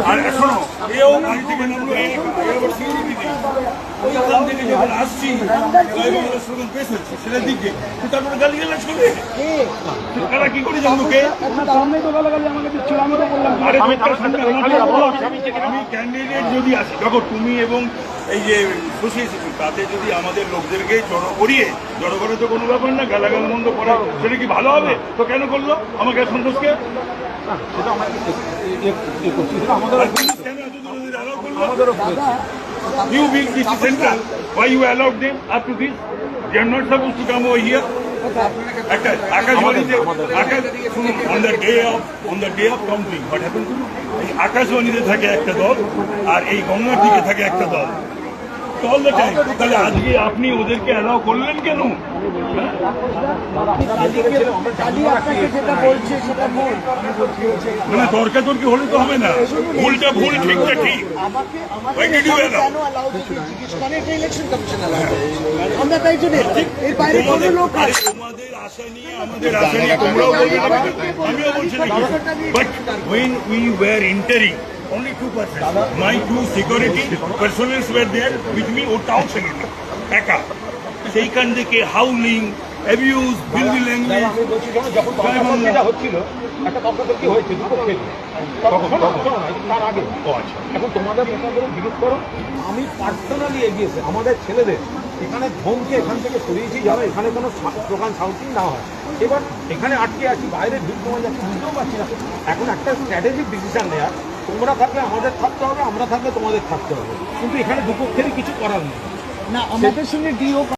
আর এখনো এও গাড়ি থেকে নামলো এবার সিকিউরিটি নেই ওইখান থেকে যখন আসছি স্লোগান পেশ হচ্ছে সেটার দিকে তারপরে গালি গালাজ করবে তারা কি করে জানলো কে আমি ক্যান্ডিডেট যদি আসি দেখো তুমি এবং এই যে সোসাইটি তাতে যদি আমাদের লোকদেরকে জড়ো করিয়ে জড়ো করে তো কোনো ব্যাপার না গালাগাল মন্দ করা সেটা কি ভালো হবে তো কেন করলো আমাকে সন্তোষকে You being this central, why you allowed them up to this? They are not supposed to come over here. Akashvaniতে on the day of counting, what happened? Akashvaniতে থাকে একটা দল আর এই গঙ্গার দিকে থাকে একটা দল। All the time. তাহলে আজকে আপনি ওদেরকে অ্যালাউ করলেন কেন? মানে তর্কাতর্কি হলে তো হবে না ভুলটা ভুল ঠিকটা ঠিক আমাদের আশা নিয়ে তোমরাও বলবে না আমিও বলছি না but when we were entering only 2%. My two security personnel were there with me ও টাউন সেক্রেটারি একা সেইখান থেকে হাউলিং অ্যাবিউজ বিলবি ল্যাঙ্গুয়েজ যখন তর্কাতর্কিটা হচ্ছিল একটা তর্কাতর্কি হয়েছে দুপক্ষের তার আগে এখন তোমাদের মোকাবেলা জিজ্ঞেস করো আমি পার্সোনালি এগিয়েছে আমাদের ছেলেদের এখানে ধমকে এখান থেকে সরিয়েছি যারা এখানে কোনো স্লোগান সাউন্ডিং না হয় এবার এখানে আটকে আছি বাইরে ঢুকতে যাচ্ছে বুঝতেও পারছি না এখন একটা স্ট্র্যাটেজিক ডিসিশন নেওয়ার তোমরা থাকলে আমাদের থাকতে হবে আমরা থাকলে তোমাদের থাকতে হবে কিন্তু এখানে দুপক্ষেরই কিছু করার নেই না আমাদের সঙ্গে ডিও